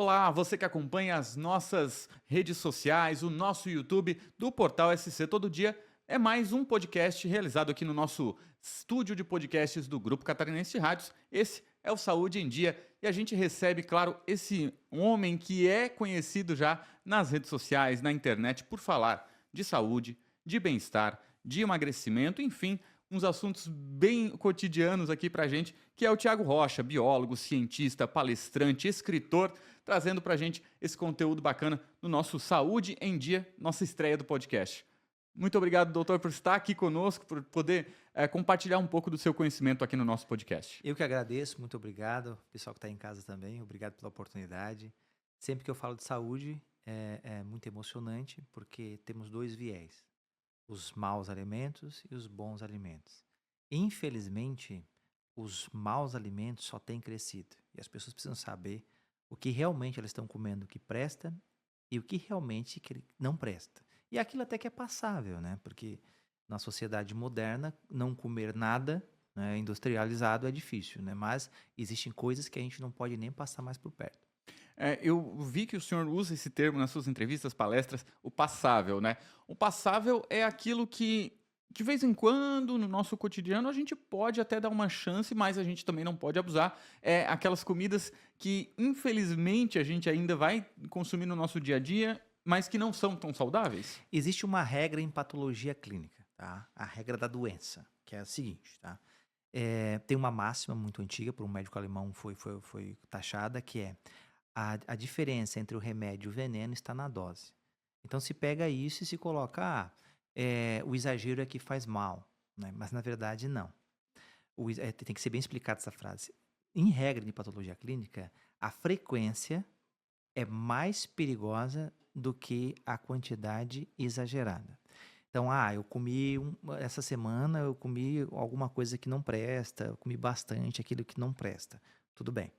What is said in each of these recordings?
Olá, você que acompanha as nossas redes sociais, o nosso YouTube do Portal SC Todo Dia, é mais um podcast realizado aqui no nosso estúdio de podcasts do Grupo Catarinense de Rádios. Esse é o Saúde em Dia e a gente recebe, claro, esse homem que é conhecido já nas redes sociais, na internet, por falar de saúde, de bem-estar, de emagrecimento, enfim, uns assuntos bem cotidianos aqui pra gente, que é o Thiago Rocha, biólogo, cientista, palestrante, escritor, trazendo pra gente esse conteúdo bacana no nosso Saúde em Dia, nossa estreia do podcast. Muito obrigado, doutor, por estar aqui conosco, por poder compartilhar um pouco do seu conhecimento aqui no nosso podcast. Eu que agradeço, muito obrigado. Pessoal que está em casa também, obrigado pela oportunidade. Sempre que eu falo de saúde, é muito emocionante, porque temos dois viés: os maus alimentos e os bons alimentos. Infelizmente, os maus alimentos só têm crescido. E as pessoas precisam saber o que realmente elas estão comendo que presta e o que realmente não presta. E aquilo até que é passável, né? Porque na sociedade moderna, não comer nada, né, industrializado é difícil, né? Mas existem coisas que a gente não pode nem passar mais por perto. Eu vi que o senhor usa esse termo nas suas entrevistas, palestras, o passável, né? O passável é aquilo que, de vez em quando, no nosso cotidiano, a gente pode até dar uma chance, mas a gente também não pode abusar. É aquelas comidas que, infelizmente, a gente ainda vai consumir no nosso dia a dia, mas que não são tão saudáveis. Existe uma regra em patologia clínica, tá? A regra da doença, que é a seguinte, tá? Tem uma máxima muito antiga, por um médico alemão foi taxada, que é a diferença entre o remédio e o veneno está na dose. Então se pega isso e se coloca, o exagero é que faz mal, né? Mas na verdade não. Tem que ser bem explicada essa frase. Em regra de patologia clínica, a frequência é mais perigosa do que a quantidade exagerada. Então, eu comi essa semana eu comi alguma coisa que não presta, eu comi bastante aquilo que não presta. Tudo bem.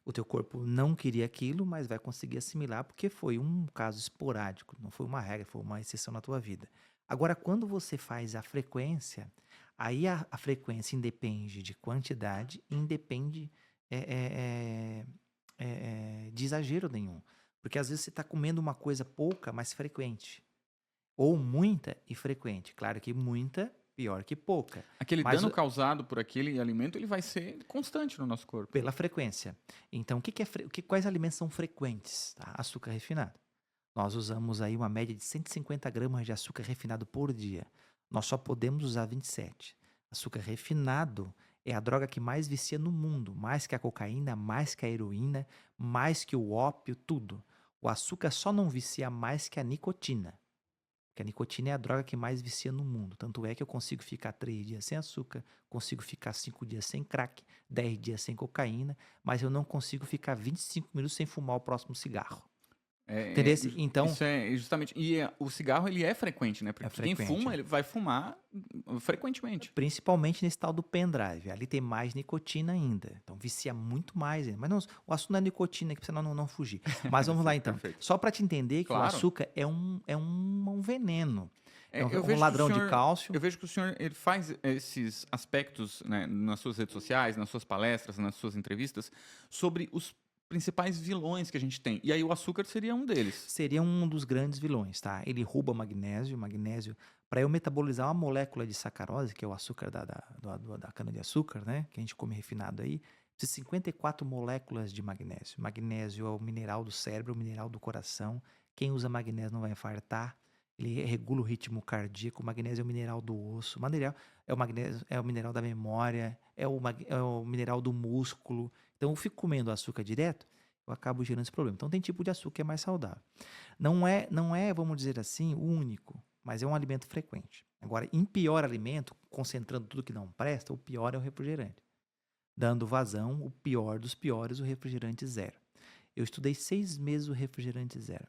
O teu corpo não queria aquilo, mas vai conseguir assimilar porque foi um caso esporádico, não foi uma regra, foi uma exceção na tua vida. Agora, quando você faz a frequência, aí a frequência independe de quantidade, independe é, é, de exagero nenhum. Porque às vezes você está comendo uma coisa pouca, mas frequente. Ou muita e frequente. Claro que muita, pior que pouca. Aquele Mas dano causado por aquele alimento, ele vai ser constante no nosso corpo. pela frequência. Então, quais alimentos são frequentes? Tá? Açúcar refinado. Nós usamos aí uma média de 150 gramas de açúcar refinado por dia. Nós só podemos usar 27. Açúcar refinado é a droga que mais vicia no mundo. Mais que a cocaína, mais que a heroína, mais que o ópio, tudo. O açúcar só não vicia mais que a nicotina. Porque a nicotina é a droga que mais vicia no mundo. Tanto é que eu consigo ficar 3 dias sem açúcar, consigo ficar 5 dias sem crack, 10 dias sem cocaína, mas eu não consigo ficar 25 minutos sem fumar o próximo cigarro. Entendeu? Então, Isso é justamente. O cigarro ele é frequente, né? é Porque quem frequente. fuma, ele vai fumar frequentemente. Principalmente nesse tal do pendrive. Ali tem mais nicotina ainda. Então vicia muito mais ainda. Mas não, o assunto não é nicotina aqui, pra você não fugir. Mas vamos lá Sim, então. perfeito. Só para te entender que o Claro. açúcar é um veneno. É Eu um vejo que o ladrão de senhor, cálcio. eu vejo que o senhor ele faz esses aspectos, né, nas suas redes sociais, nas suas palestras, nas suas entrevistas, sobre os principais vilões que a gente tem. E aí o açúcar seria um deles. Seria um dos grandes vilões, tá? Ele rouba magnésio. Magnésio, para eu metabolizar uma molécula de sacarose, que é o açúcar da cana-de-açúcar, né? Que a gente come refinado aí, precisa de 54 moléculas de magnésio. Magnésio é o mineral do cérebro, o mineral do coração. Quem usa magnésio não vai infartar. Ele regula o ritmo cardíaco. O magnésio é o mineral do osso. O magnésio é o mineral da memória, é o mineral do músculo. Então eu fico comendo açúcar direto, eu acabo gerando esse problema. Então tem tipo de açúcar que é mais saudável. Não é, vamos dizer assim, o único, mas é um alimento frequente. Agora, em pior alimento, concentrando tudo que não presta, o pior é o refrigerante. Dando vazão, o pior dos piores, o refrigerante zero. Eu estudei 6 meses o refrigerante zero,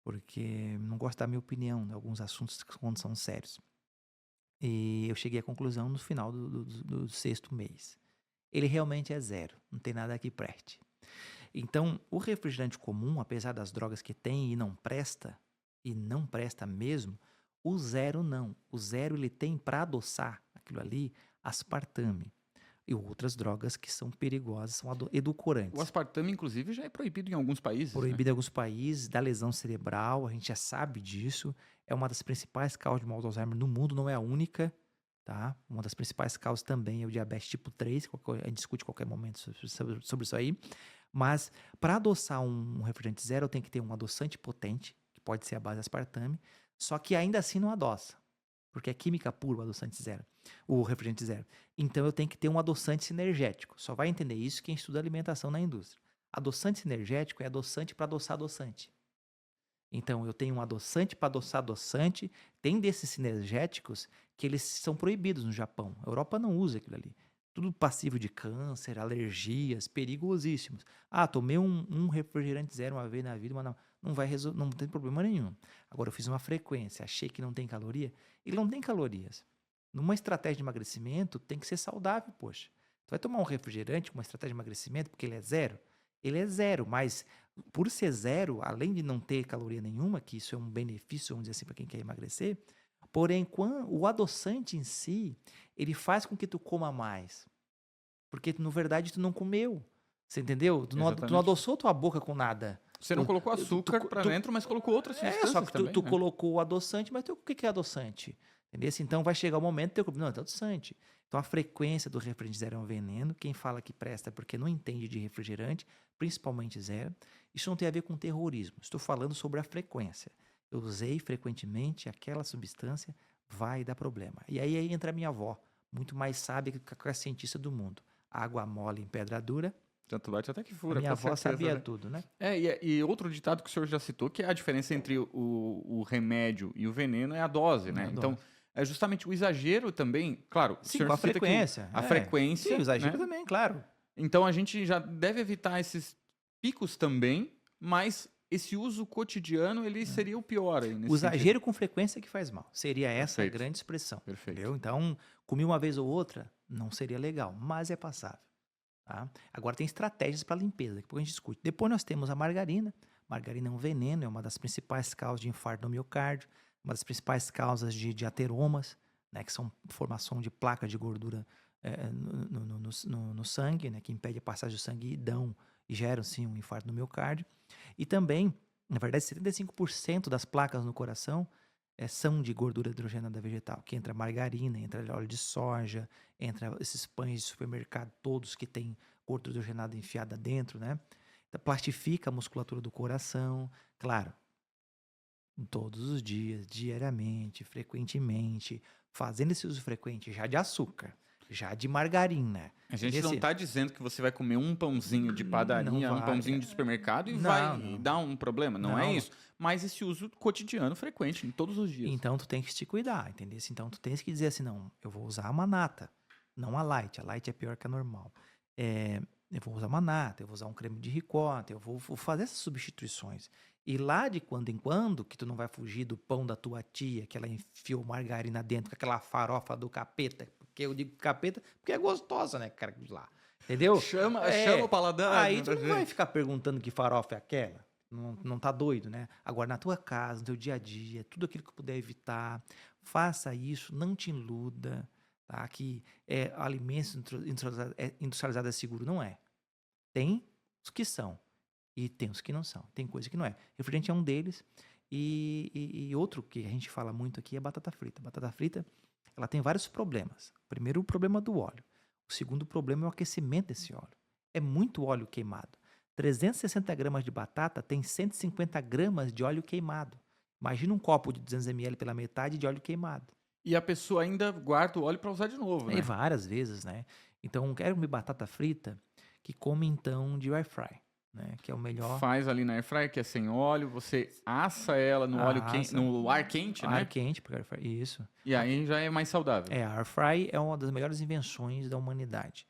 porque não gosto da minha opinião em alguns assuntos quando são sérios. E eu cheguei à conclusão no final do 6º mês. Ele realmente é zero, não tem nada que preste. Então, o refrigerante comum, apesar das drogas que tem e não presta mesmo, o zero não. O zero ele tem para adoçar aquilo ali aspartame. E outras drogas que são perigosas, são O edulcorantes. aspartame, inclusive, já é proibido em alguns países, né? Proibido em alguns países, da lesão cerebral, a gente já sabe disso. É uma das principais causas de mal do Alzheimer no mundo, não é a única, tá? Uma das principais causas também é o diabetes tipo 3, a gente discute em qualquer momento sobre isso aí. Mas para adoçar um refrigerante zero, eu tenho que ter um adoçante potente, que pode ser a base de aspartame, só que ainda assim não adoça, porque é química pura o adoçante zero, o refrigerante zero. Então eu tenho que ter um adoçante sinergético. Só vai entender isso quem estuda alimentação na indústria. Adoçante sinergético é adoçante para adoçar adoçante. Então eu tenho um adoçante para adoçar adoçante. Tem desses sinergéticos que eles são proibidos no Japão. A Europa não usa aquilo ali. Tudo passivo de câncer, alergias, perigosíssimos. Ah, tomei um refrigerante zero uma vez na vida, mas não vai resolver, não tem problema nenhum. Agora eu fiz uma frequência, achei que não tem caloria. Ele não tem calorias. Numa estratégia de emagrecimento, tem que ser saudável, poxa. Tu vai tomar um refrigerante com uma estratégia de emagrecimento porque ele é zero? Ele é zero, mas por ser zero, além de não ter caloria nenhuma, que isso é um benefício, vamos dizer assim, para quem quer emagrecer, porém, o adoçante em si, ele faz com que tu coma mais. Porque, na verdade, tu não comeu. Você entendeu? Tu não Exatamente. adoçou tua boca com nada. Você não colocou açúcar para dentro, mas colocou outras substâncias Só que também, tu né? colocou o adoçante, mas o que é adoçante? Entendeu? Então vai chegar o momento de teu corpo, não, é adoçante. Então a frequência do refrigerante zero é um veneno. Quem fala que presta é porque não entende de refrigerante, principalmente zero. Isso não tem a ver com terrorismo. Estou falando sobre a frequência. Eu usei frequentemente aquela substância, vai dar problema. E aí entra a minha avó, muito mais sábia que qualquer cientista do mundo. Água mole em pedra dura. Tanto bate até que fura. A minha com avó certeza, sabia né? tudo, né? E outro ditado que o senhor já citou, que é a diferença entre o remédio e o veneno é a dose, né? É a Então, dose. é justamente o exagero também, claro, o Sim, senhor com a cita que frequência. a frequência, Sim, o exagero né? também, claro. Então a gente já deve evitar esses picos também, mas esse uso cotidiano, ele seria o pior aí nesse O sentido. exagero com frequência que faz mal. Seria essa a Perfeito. grande expressão. Perfeito. Entendeu? Então, comer uma vez ou outra não seria legal, mas é passável. Tá? Agora tem estratégias para limpeza, que depois a gente discute. Depois nós temos a margarina. Margarina é um veneno, é uma das principais causas de infarto no miocárdio, uma das principais causas de ateromas, né, que são formação de placa de gordura no sangue, né, que impede a passagem do sangue e geram sim um infarto no miocárdio. E também, na verdade, 75% das placas no coração são de gordura hidrogenada vegetal, que entra margarina, entra óleo de soja, entra esses pães de supermercado todos que tem gordura hidrogenada enfiada dentro, né? Então, plastifica a musculatura do coração, claro, todos os dias, diariamente, frequentemente, fazendo esse uso frequente já de açúcar, já de margarina. A gente não está dizendo que você vai comer um pãozinho de padaria, um pãozinho de supermercado e vai dar um problema. Não é isso. Mas esse uso cotidiano frequente, em todos os dias. Então, tu tem que te cuidar, entendeu? Então, tu tens que dizer assim, não, eu vou usar uma nata, não a light. A light é pior que a normal. Eu vou usar uma nata, eu vou usar um creme de ricota, eu vou fazer essas substituições. E lá de quando em quando, que tu não vai fugir do pão da tua tia, que ela enfiou margarina dentro com aquela farofa do capeta, porque eu digo capeta porque é gostosa, né, cara, lá. Entendeu? Chama o paladar. Aí tu não vai ficar perguntando que farofa é aquela. Não tá doido, né? Agora, na tua casa, no teu dia a dia, tudo aquilo que puder evitar, faça isso, não te iluda, tá? Que alimentos industrializados é seguro. Não é. Tem os que são e tem os que não são. Tem coisa que não é. Refrigerante é um deles. E outro que a gente fala muito aqui é batata frita. Batata frita, ela tem vários problemas. Primeiro, o problema do óleo. O segundo problema é o aquecimento desse óleo. É muito óleo queimado. 360 gramas de batata tem 150 gramas de óleo queimado. Imagina um copo de 200 ml pela metade de óleo queimado. E a pessoa ainda guarda o óleo para usar de novo, né? E várias vezes, né? Então, quero comer batata frita, que come então de air fry, né? Que é o melhor. Faz ali na air fryer, que é sem óleo, você assa ela no óleo quente, no ar quente, né? Ar quente, porque air fry, isso. E aí já é mais saudável. A air fry é uma das melhores invenções da humanidade.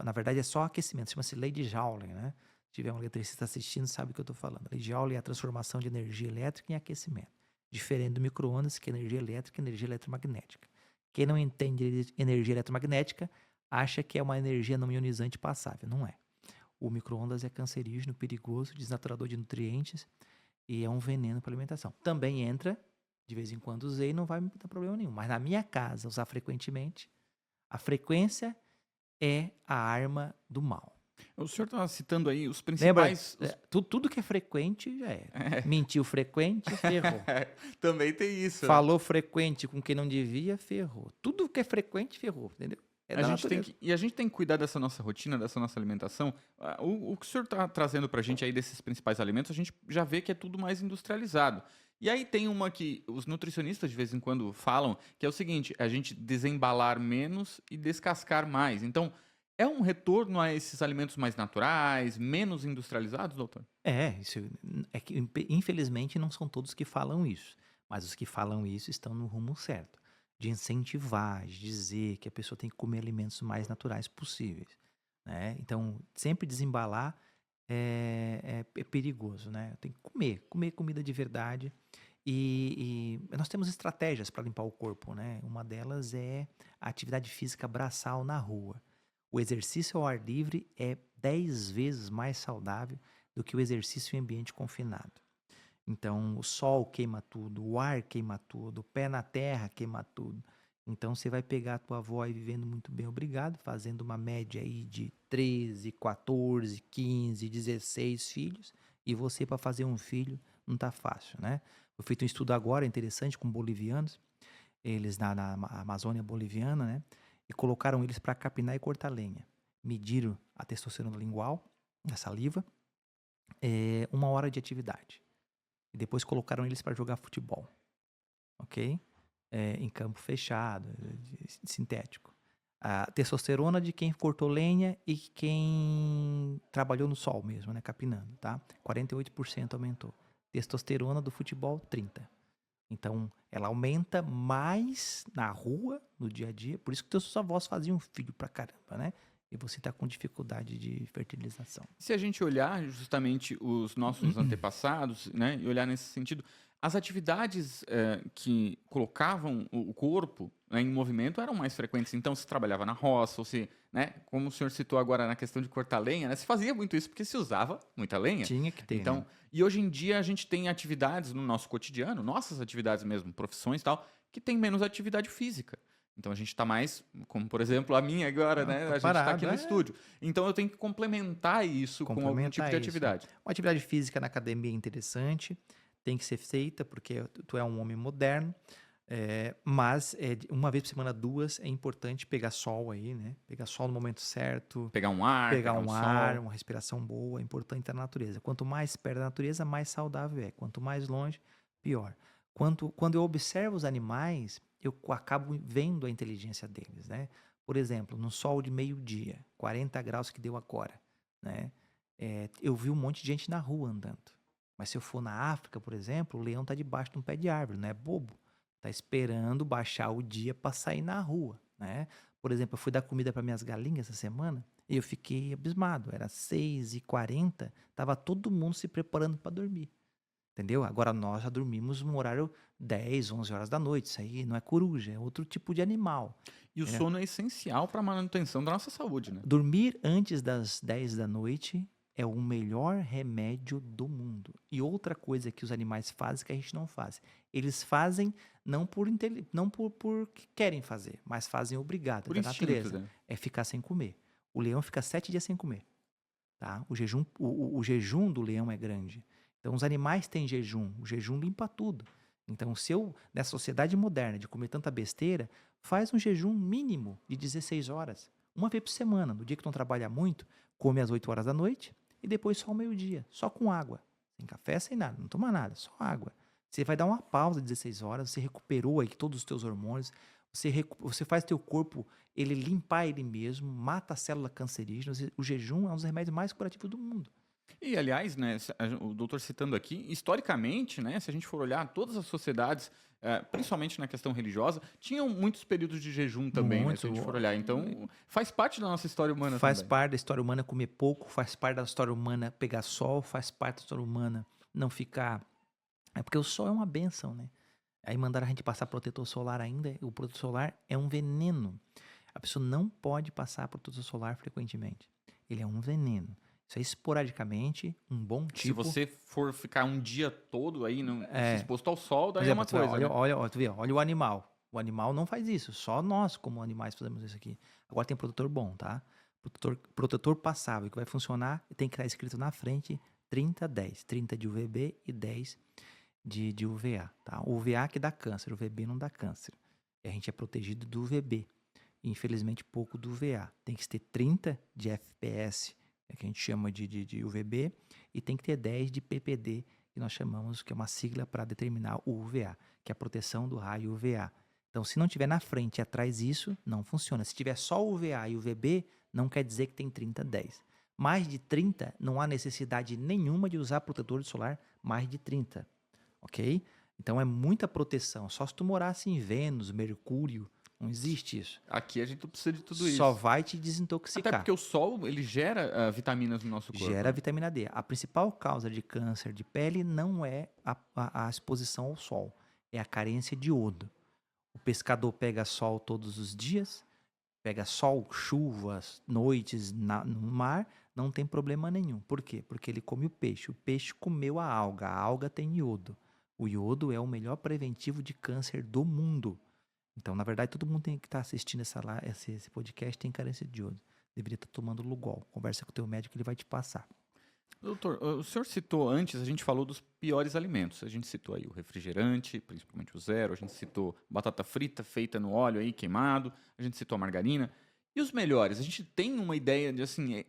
Na verdade, é só aquecimento, chama-se lei de Joule, né? Se tiver um eletricista assistindo, sabe o que eu estou falando. Lei de Joule é a transformação de energia elétrica em aquecimento. Diferente do micro-ondas, que é energia elétrica e energia eletromagnética. Quem não entende energia eletromagnética acha que é uma energia não ionizante passável. Não é. O micro-ondas é cancerígeno, perigoso, desnaturador de nutrientes e é um veneno para a alimentação. Também entra, de vez em quando usei, não vai me dar problema nenhum. Mas na minha casa, usar frequentemente, a frequência é a arma do mal. O senhor estava citando aí os Lembra? principais. Tudo que é frequente já é. É, Mentiu frequente, ferrou. também tem isso, né? Falou frequente com quem não devia, ferrou. Tudo que é frequente, ferrou, entendeu? É da natureza. E a gente tem que cuidar dessa nossa rotina, dessa nossa alimentação. O que o senhor está trazendo para a gente aí desses principais alimentos, a gente já vê que é tudo mais industrializado. E aí tem uma que os nutricionistas de vez em quando falam, que é o seguinte, a gente desembalar menos e descascar mais. Então, é um retorno a esses alimentos mais naturais, menos industrializados, doutor? Isso é que infelizmente não são todos que falam isso, mas os que falam isso estão no rumo certo, de incentivar, de dizer que a pessoa tem que comer alimentos mais naturais possíveis, né? Então, sempre desembalar é perigoso, né? Tem que comer comida de verdade e nós temos estratégias para limpar o corpo, né? Uma delas é a atividade física braçal na rua. O exercício ao ar livre é 10 vezes mais saudável do que o exercício em ambiente confinado. Então, o sol queima tudo, o ar queima tudo, o pé na terra queima tudo. Então, você vai pegar a tua avó aí vivendo muito bem, obrigado, fazendo uma média aí de 13, 14, 15, 16 filhos, e você para fazer um filho não tá fácil, né? Foi feito um estudo agora interessante com bolivianos, eles na Amazônia boliviana, né? E colocaram eles para capinar e cortar lenha. Mediram a testosterona lingual, na saliva, 1 hora de atividade. E depois colocaram eles para jogar futebol, ok? Em campo fechado, sintético. A testosterona de quem cortou lenha e quem trabalhou no sol mesmo, né? Capinando, tá? 48% aumentou. Testosterona do futebol, 30%. Então, ela aumenta mais na rua, no dia a dia. Por isso que teus avós faziam filho pra caramba, né? E você tá com dificuldade de fertilização. Se a gente olhar justamente os nossos antepassados, né, e olhar nesse sentido, as atividades que colocavam o corpo, né, em movimento eram mais frequentes. Então, se trabalhava na roça, ou se, né, como o senhor citou agora na questão de cortar lenha, né, se fazia muito isso porque se usava muita lenha. Tinha que ter, Então, né? e hoje em dia a gente tem atividades no nosso cotidiano, nossas atividades mesmo, profissões e tal, que tem menos atividade física. Então a gente está mais, como por exemplo a minha agora, né? A gente está aqui no estúdio. Então eu tenho que complementar isso com algum tipo de atividade. Uma atividade física na academia é interessante, tem que ser feita, porque tu é um homem moderno, mas uma vez por semana, 2, é importante pegar sol aí, né? Pegar sol no momento certo. Pegar um ar, pegar um ar, sol. uma respiração boa, é importante a natureza. Quanto mais perto da natureza, mais saudável é. Quanto mais longe, pior. Quando eu observo os animais, eu acabo vendo a inteligência deles, né? Por exemplo, no sol de meio-dia, 40 graus que deu agora, né? Eu vi um monte de gente na rua andando. Mas se eu for na África, por exemplo, o leão tá debaixo de um pé de árvore, não é bobo. Tá esperando baixar o dia para sair na rua, né? Por exemplo, eu fui dar comida para minhas galinhas essa semana e eu fiquei abismado. Era 6h40, tava todo mundo se preparando para dormir. Entendeu? Agora nós já dormimos no horário 10, 11 horas da noite. Isso aí não é coruja, é outro tipo de animal. E o sono é essencial para a manutenção da nossa saúde, né? Dormir antes das 10 da noite é o melhor remédio do mundo. E outra coisa que os animais fazem que a gente não faz. Eles fazem não porque querem fazer, mas fazem obrigado, Por da instinto, natureza. né? É ficar sem comer. O leão fica 7 dias sem comer. Tá? O jejum do leão é grande. Então, os animais têm jejum. O jejum limpa tudo. Então, se eu, nessa sociedade moderna de comer tanta besteira, faz um jejum mínimo de 16 horas. Uma vez por semana. No dia que tu não trabalha muito, come às 8 horas da noite e depois só ao meio-dia. Só com água. Sem café, sem nada. Não toma nada, só água. Você vai dar uma pausa de 16 horas, você recuperou aí todos os teus hormônios, você faz teu corpo ele limpar ele mesmo, mata a célula cancerígena. O jejum é um dos remédios mais curativos do mundo. E, aliás, né, o doutor citando aqui, historicamente, né, se a gente for olhar, todas as sociedades, principalmente na questão religiosa, tinham muitos períodos de jejum também, né, se a gente for olhar. Então, faz parte da nossa história humana faz também. parte da história humana comer pouco, faz parte da história humana pegar sol, faz parte da história humana não ficar... porque o sol é uma benção, né? Aí mandaram a gente passar protetor solar ainda. O protetor solar é um veneno. A pessoa não pode passar protetor solar frequentemente. Ele é um veneno. Isso é esporadicamente, um bom tipo. Se você for ficar um dia todo aí exposto ao sol, daí é uma exemplo, coisa, olha, né? tu vê, olha o animal. O animal não faz isso. Só nós, como animais, fazemos isso aqui. Agora tem protetor bom, tá? Protetor passável, que vai funcionar, tem que estar escrito na frente 30-10. 30 de UVB e 10 de UVA, tá? O UVA que dá câncer, o UVB não dá câncer. E a gente é protegido do UVB. Infelizmente, pouco do UVA. Tem que ter 30 de FPS, que a gente chama de UVB, e tem que ter 10 de PPD, que nós chamamos, que é uma sigla para determinar o UVA, que é a proteção do raio UVA. Então, se não tiver na frente e atrás isso, não funciona. Se tiver só o UVA e o UVB, não quer dizer que tem 30-10. Mais de 30, não há necessidade nenhuma de usar protetor solar mais de 30, ok? Então, é muita proteção. Só se tu morasse em Vênus, Mercúrio, não existe isso. Aqui a gente não precisa de tudo isso. Só vai te desintoxicar. Até porque o sol, ele gera vitaminas no nosso corpo. Gera vitamina D. A principal causa de câncer de pele não é a exposição ao sol, é a carência de iodo. O pescador pega sol todos os dias, pega sol, chuvas, noites no mar, não tem problema nenhum. Por quê? Porque ele come o peixe. O peixe comeu a alga tem iodo. O iodo é o melhor preventivo de câncer do mundo. Então, na verdade, todo mundo tem que estar assistindo esse podcast tem carência de iodo. Deveria estar tomando Lugol. Conversa com o teu médico, ele vai te passar. Doutor, o senhor citou antes, a gente falou dos piores alimentos. A gente citou aí o refrigerante, principalmente o zero. A gente citou batata frita feita no óleo aí, queimado. A gente citou a margarina. E os melhores? A gente tem uma ideia de, assim,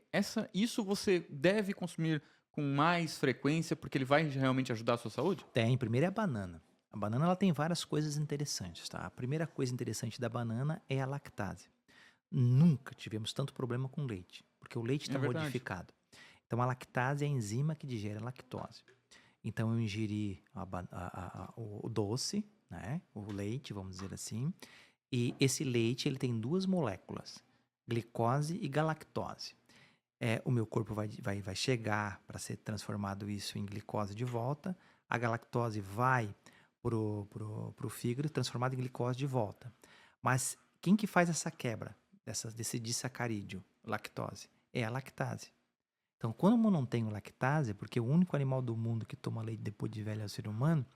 isso você deve consumir com mais frequência porque ele vai realmente ajudar a sua saúde? Tem. Primeiro é a banana. A banana ela tem várias coisas interessantes, tá? A primeira coisa interessante da banana é a lactase. Nunca tivemos tanto problema com leite, porque o leite está modificado. Então, a lactase é a enzima que digere a lactose. Então, eu ingeri o doce, né? O leite, vamos dizer assim. E esse leite ele tem duas moléculas, glicose e galactose. O meu corpo vai chegar para ser transformado isso em glicose de volta. A galactose vai pro fígado transformado em glicose de volta. Mas quem que faz essa quebra desse disacarídeo, lactose? É a lactase. Então, quando não tem lactase, porque o único animal do mundo que toma leite depois de velho é o ser humano,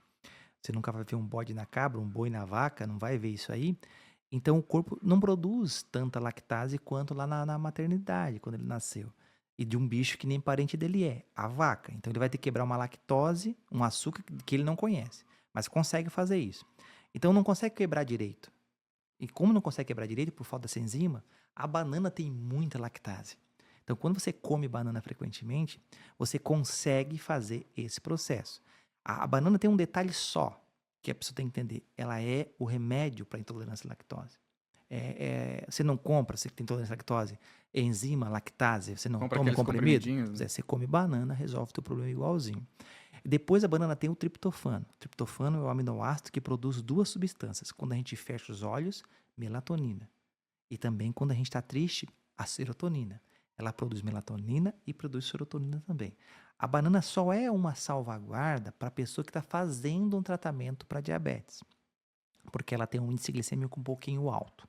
você nunca vai ver um bode na cabra, um boi na vaca, não vai ver isso aí. Então, o corpo não produz tanta lactase quanto lá na maternidade, quando ele nasceu. E de um bicho que nem parente dele é, a vaca. Então, ele vai ter que quebrar uma lactose, um açúcar que ele não conhece, mas consegue fazer isso. Então, não consegue quebrar direito. E como não consegue quebrar direito por falta dessa enzima, a banana tem muita lactase. Então, quando você come banana frequentemente, você consegue fazer esse processo. A banana tem um detalhe só, que a pessoa tem que entender. Ela é o remédio para intolerância à lactose. Você não compra, você que tem intolerância à lactose, enzima, lactase, você não toma comprimido, você come banana, resolve o teu problema igualzinho. Depois a banana tem o triptofano. O triptofano é o aminoácido que produz duas substâncias. Quando a gente fecha os olhos, melatonina. E também quando a gente está triste, a serotonina. Ela produz melatonina e produz serotonina também. A banana só é uma salvaguarda para a pessoa que está fazendo um tratamento para diabetes, porque ela tem um índice glicêmico um pouquinho alto.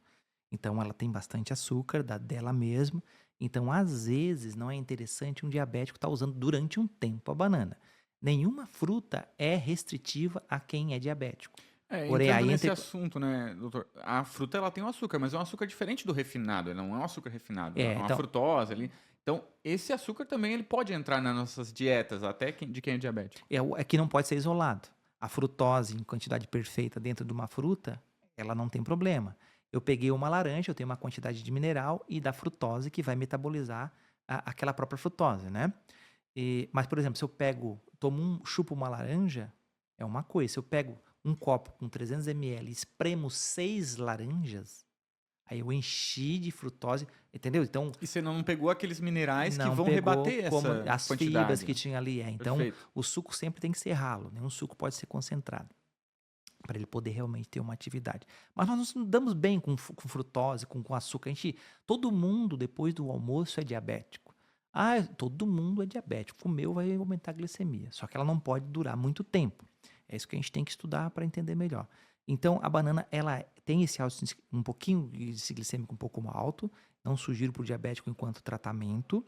Então, ela tem bastante açúcar dela mesma. Então, às vezes, não é interessante um diabético estar usando durante um tempo a banana. Nenhuma fruta é restritiva a quem é diabético. Porém, aí nesse assunto, né, doutor? A fruta ela tem um açúcar, mas é um açúcar diferente do refinado. Não é um açúcar refinado, é uma frutose ali. Então, esse açúcar também ele pode entrar nas nossas dietas, até de quem é diabético. É que não pode ser isolado. A frutose em quantidade perfeita dentro de uma fruta, ela não tem problema. Eu peguei uma laranja, eu tenho uma quantidade de mineral e da frutose que vai metabolizar aquela própria frutose, né? Mas, por exemplo, se eu chupo uma laranja, é uma coisa. Se eu pego um copo com 300 ml e espremo 6 laranjas, aí eu enchi de frutose, entendeu? Então, e você não pegou aqueles minerais que vão rebater as fibras que tinha ali. Então, perfeito. O suco sempre tem que ser ralo, nenhum suco pode ser concentrado, para ele poder realmente ter uma atividade. Mas nós nos damos bem com frutose, com açúcar. Todo mundo, depois do almoço, é diabético. Todo mundo é diabético. Comeu, vai aumentar a glicemia. Só que ela não pode durar muito tempo. É isso que a gente tem que estudar para entender melhor. Então, a banana, ela tem esse um pouquinho de índice glicêmico um pouco alto. Não sugiro para o diabético enquanto tratamento.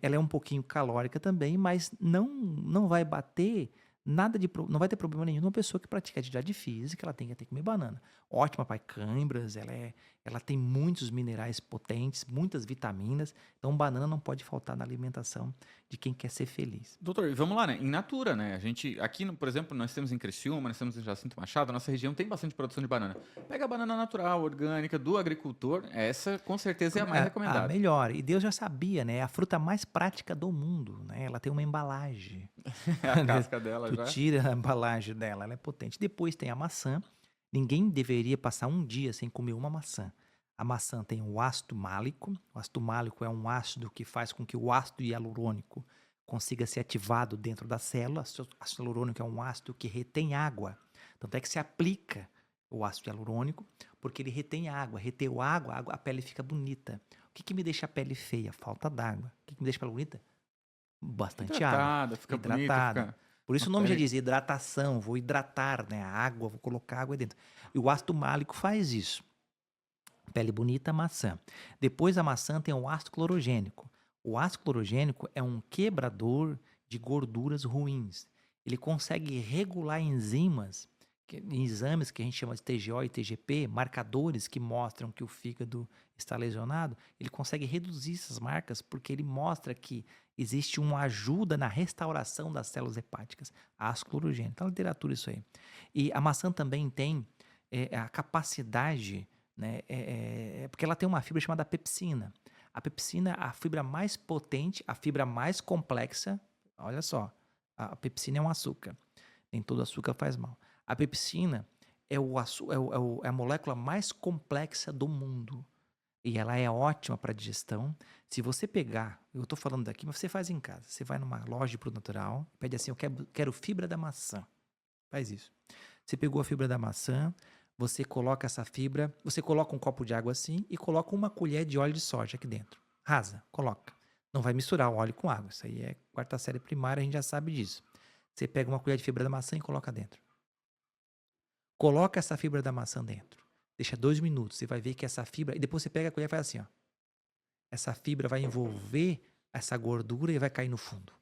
Ela é um pouquinho calórica também, mas não vai bater Não vai ter problema nenhum numa pessoa que pratica atividade física, ela tem que comer banana. Ótima para câimbras, ela tem muitos minerais potentes, muitas vitaminas, então banana não pode faltar na alimentação de quem quer ser feliz. Doutor, e vamos lá, né? Em natura, né? A gente, aqui, por exemplo, nós temos em Criciúma, nós temos em Jacinto Machado, a nossa região tem bastante produção de banana. Pega a banana natural, orgânica, do agricultor, essa com certeza é a mais A recomendada. melhor. E Deus já sabia, né? É a fruta mais prática do mundo, né? Ela tem uma embalagem. A casca dela Tu já. tira a embalagem dela, ela é potente. Depois tem a maçã. Ninguém deveria passar um dia sem comer uma maçã. A maçã tem o ácido málico. O ácido málico é um ácido que faz com que o ácido hialurônico consiga ser ativado dentro da célula. O ácido hialurônico é um ácido que retém água. Tanto é que se aplica o ácido hialurônico, porque ele retém água. Reteu água, a pele fica bonita. O que me deixa a pele feia? Falta d'água. O que me deixa a pele bonita? Bastante água. Hidratada, fica bonita, Hidratada. fica Por isso o uma nome já pele. diz hidratação, vou hidratar, né, a água, vou colocar água dentro. E o ácido málico faz isso. Pele bonita, maçã. Depois a maçã tem o ácido clorogênico. O ácido clorogênico é um quebrador de gorduras ruins. Ele consegue regular enzimas, em exames que a gente chama de TGO e TGP, marcadores que mostram que o fígado está lesionado. Ele consegue reduzir essas marcas porque ele mostra que existe uma ajuda na restauração das células hepáticas. Ácido clorogênico. Está na literatura isso aí. E a maçã também tem a capacidade, né, porque ela tem uma fibra chamada pepsina. A pepsina é a fibra mais potente, a fibra mais complexa. Olha só, a pepsina é um açúcar. Nem todo açúcar faz mal. A pepsina é a molécula mais complexa do mundo. E ela é ótima para digestão. Se você pegar, eu estou falando daqui, mas você faz em casa. Você vai numa loja de produto natural, pede assim, eu quero fibra da maçã. Faz isso. Você pegou a fibra da maçã, você coloca essa fibra, você coloca um copo de água assim e coloca uma colher de óleo de soja aqui dentro. Rasa, coloca. Não vai misturar o óleo com água. Isso aí é quarta série primária, a gente já sabe disso. Você pega uma colher de fibra da maçã e coloca dentro. Coloca essa fibra da maçã dentro. Deixa 2 minutos. Você vai ver que essa fibra... E depois você pega a colher e faz assim, ó. Essa fibra vai envolver essa gordura e vai cair no fundo.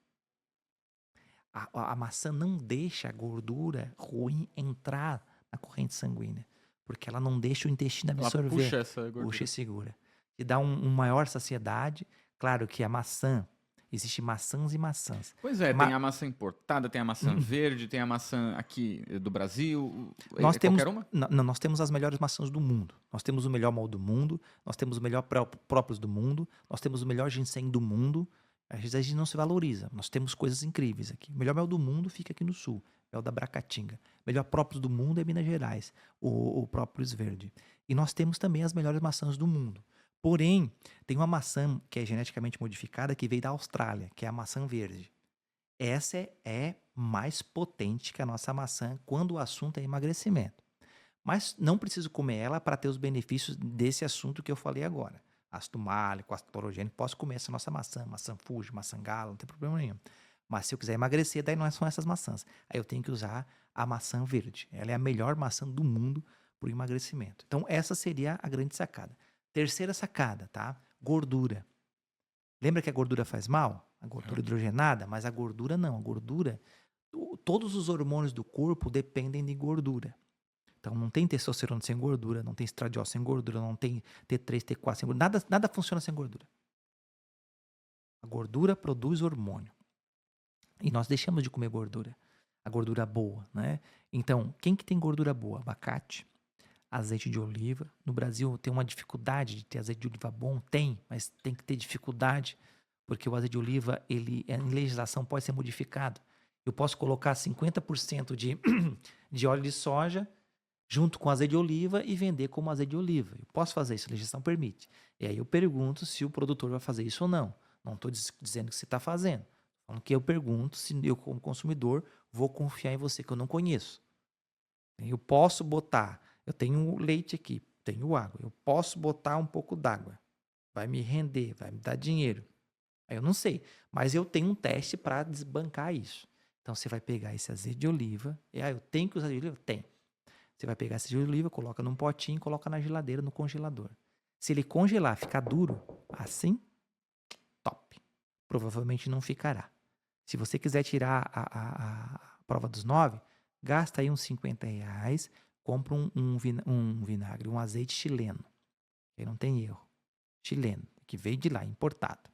A maçã não deixa a gordura ruim entrar na corrente sanguínea. Porque ela não deixa o intestino absorver. Ela puxa essa gordura. Puxa e segura. E dá uma maior saciedade. Claro que a maçã... Existem maçãs e maçãs. Pois é, tem a maçã importada, tem a maçã verde, tem a maçã aqui do Brasil. Nós temos, qualquer uma? não, nós temos as melhores maçãs do mundo. Nós temos o melhor mel do mundo, nós temos o melhor própolis do mundo, nós temos o melhor ginseng do mundo. Às vezes a gente não se valoriza. Nós temos coisas incríveis aqui. O melhor mel do mundo fica aqui no sul, mel da Bracatinga. O melhor própolis do mundo é Minas Gerais, o própolis verde. E nós temos também as melhores maçãs do mundo. Porém, tem uma maçã que é geneticamente modificada que veio da Austrália, que é a maçã verde. Essa é mais potente que a nossa maçã quando o assunto é emagrecimento. Mas não preciso comer ela para ter os benefícios desse assunto que eu falei agora. Ácido málico, ácido clorogênico, posso comer essa nossa maçã, maçã Fuji, maçã galo, não tem problema nenhum. Mas se eu quiser emagrecer, daí não são essas maçãs. Aí eu tenho que usar a maçã verde. Ela é a melhor maçã do mundo para o emagrecimento. Então essa seria a grande sacada. Terceira sacada, tá? Gordura. Lembra que a gordura faz mal? A gordura hidrogenada, mas a gordura não. A gordura, todos os hormônios do corpo dependem de gordura. Então não tem testosterona sem gordura, não tem estradiol sem gordura, não tem T3, T4 sem gordura. Nada funciona sem gordura. A gordura produz hormônio. E nós deixamos de comer gordura. A gordura boa, né? Então, quem que tem gordura boa? Abacate, azeite de oliva. No Brasil tem uma dificuldade de ter azeite de oliva bom? Tem, mas tem que ter dificuldade, porque o azeite de oliva, ele, em legislação, pode ser modificado. Eu posso colocar 50% de óleo de soja junto com azeite de oliva e vender como azeite de oliva. Eu posso fazer isso, a legislação permite. E aí eu pergunto se o produtor vai fazer isso ou não. Não estou dizendo que você está fazendo. Falando que eu pergunto se eu, como consumidor, vou confiar em você, que eu não conheço. Eu posso botar... Eu tenho leite aqui, tenho água. Eu posso botar um pouco d'água. Vai me render, vai me dar dinheiro. Aí eu não sei, mas eu tenho um teste para desbancar isso. Então você vai pegar esse azeite de oliva. E eu tenho que usar azeite de oliva? Tem. Você vai pegar esse azeite de oliva, coloca num potinho e coloca na geladeira, no congelador. Se ele congelar, ficar duro, assim, top. Provavelmente não ficará. Se você quiser tirar prova dos 9, gasta aí uns R$ 50, compra um vinagre, um azeite chileno. Aí não tem erro. Chileno, que veio de lá, importado.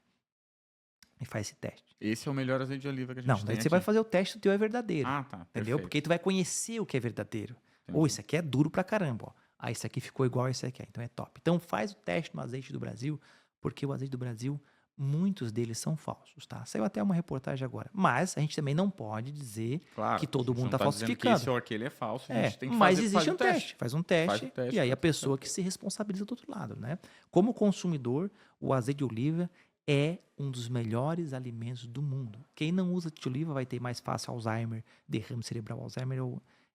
E faz esse teste. Esse é o melhor azeite de oliva que a gente Não, tem daí você aqui. vai fazer o teste, o teu é verdadeiro. Ah, tá. Entendeu? Perfeito. Porque aí tu vai conhecer o que é verdadeiro. Ou Entendi. esse aqui é duro pra caramba, ó. Ah, esse aqui ficou igual a esse aqui. Então é top. Então faz o teste no azeite do Brasil, porque o azeite do Brasil, muitos deles são falsos, tá? Saiu até uma reportagem agora. Mas a gente também não pode dizer Claro, que todo a gente mundo não tá dizendo que falsificando. esse ou aquele é falso, a É, gente tem que mas fazer, existe um teste. Faz um teste, teste, e aí a faz o pessoa que se responsabiliza do outro lado, né? Como consumidor, o azeite de oliva é um dos melhores alimentos do mundo. Quem não usa de oliva vai ter mais fácil Alzheimer, derrame cerebral. Alzheimer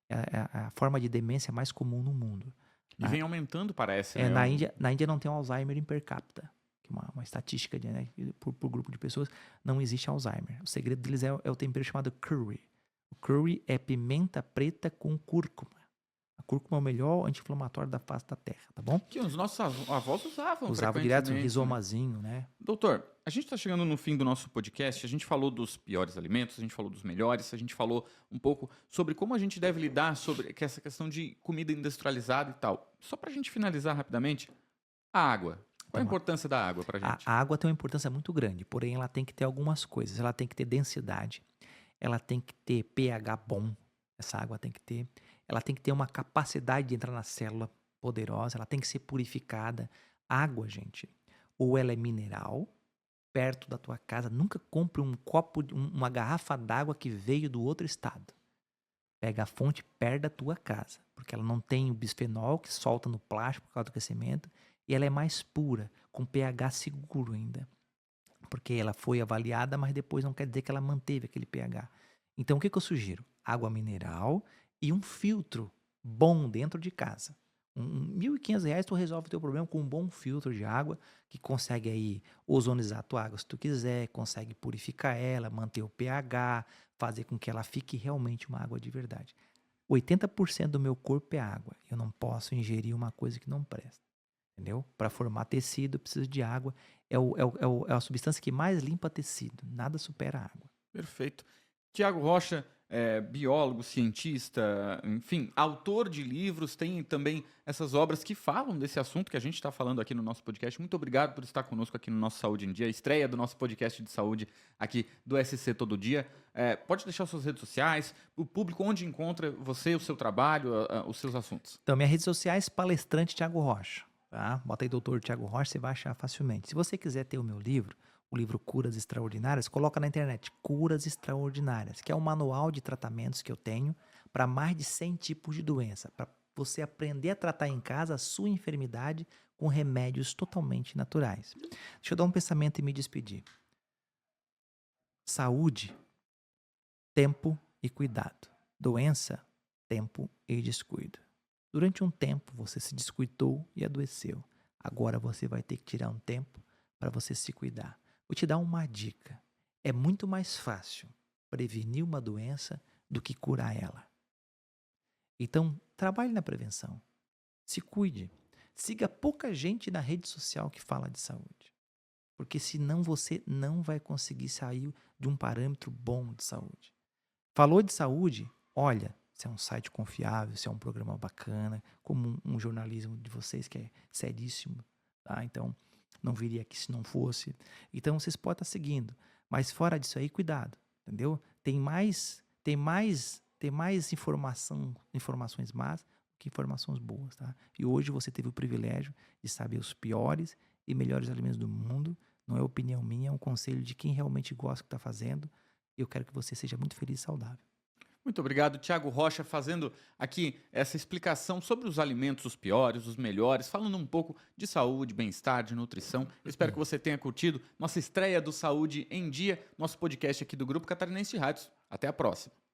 é a forma de demência mais comum no mundo. E vem aumentando, parece, É, né? na Índia não tem Alzheimer em per capita, que é uma estatística né, por grupo de pessoas, não existe Alzheimer. O segredo deles é o tempero chamado curry. O curry é pimenta preta com cúrcuma. A cúrcuma é o melhor anti-inflamatório da face da terra, tá bom? Que os nossos avós usavam Usava direto um frequentemente, né? rizomazinho, né? Doutor, a gente está chegando no fim do nosso podcast. A gente falou dos piores alimentos, a gente falou dos melhores, a gente falou um pouco sobre como a gente deve lidar sobre essa questão de comida industrializada e tal. Só para a gente finalizar rapidamente, a água. Qual a Então, importância da água para a gente? A água tem uma importância muito grande, porém ela tem que ter algumas coisas. Ela tem que ter densidade, ela tem que ter pH bom, essa água tem que ter. Ela tem que ter uma capacidade de entrar na célula poderosa, ela tem que ser purificada. Água, gente, ou ela é mineral, perto da tua casa, nunca compre um copo, uma garrafa d'água que veio do outro estado. Pega a fonte perto da tua casa, porque ela não tem o bisfenol que solta no plástico por causa do aquecimento, e ela é mais pura, com pH seguro ainda. Porque ela foi avaliada, mas depois não quer dizer que ela manteve aquele pH. Então o que eu sugiro? Água mineral e um filtro bom dentro de casa. R$ 1.500 tu resolve o teu problema com um bom filtro de água que consegue aí ozonizar a tua água se tu quiser, consegue purificar ela, manter o pH, fazer com que ela fique realmente uma água de verdade. 80% do meu corpo é água. Eu não posso ingerir uma coisa que não presta. Entendeu? Para formar tecido, eu preciso de água. É a substância que mais limpa tecido. Nada supera a água. Perfeito. Tiago Rocha, biólogo, cientista, enfim, autor de livros, tem também essas obras que falam desse assunto que a gente está falando aqui no nosso podcast. Muito obrigado por estar conosco aqui no nosso Saúde em Dia, a estreia do nosso podcast de saúde aqui do SC Todo Dia. Pode deixar suas redes sociais, o público onde encontra você, o seu trabalho, os seus assuntos. Então, minhas redes sociais, palestrante Tiago Rocha. Tá? Bota aí doutor Tiago Rocha, você vai achar facilmente. Se você quiser ter o meu livro, o livro Curas Extraordinárias, coloca na internet Curas Extraordinárias, que é um manual de tratamentos que eu tenho para mais de 100 tipos de doença, para você aprender a tratar em casa a sua enfermidade com remédios totalmente naturais. Deixa eu dar um pensamento e me despedir. Saúde, tempo e cuidado. Doença, tempo e descuido. Durante um tempo você se descuidou e adoeceu. Agora você vai ter que tirar um tempo para você se cuidar. Vou te dar uma dica. É muito mais fácil prevenir uma doença do que curar ela. Então, trabalhe na prevenção. Se cuide. Siga pouca gente na rede social que fala de saúde. Porque senão você não vai conseguir sair de um parâmetro bom de saúde. Falou de saúde? Olha, se é um site confiável, se é um programa bacana, como um jornalismo de vocês que é seríssimo, tá? Então, não viria aqui se não fosse. Então, vocês podem estar seguindo. Mas fora disso aí, cuidado, entendeu? Tem mais informações más que informações boas, tá? E hoje você teve o privilégio de saber os piores e melhores alimentos do mundo. Não é opinião minha, é um conselho de quem realmente gosta do que está fazendo. E eu quero que você seja muito feliz e saudável. Muito obrigado, Tiago Rocha, fazendo aqui essa explicação sobre os alimentos, os piores, os melhores, falando um pouco de saúde, bem-estar, de nutrição. Eu espero que você tenha curtido nossa estreia do Saúde em Dia, nosso podcast aqui do Grupo Catarinense de Rádios. Até a próxima.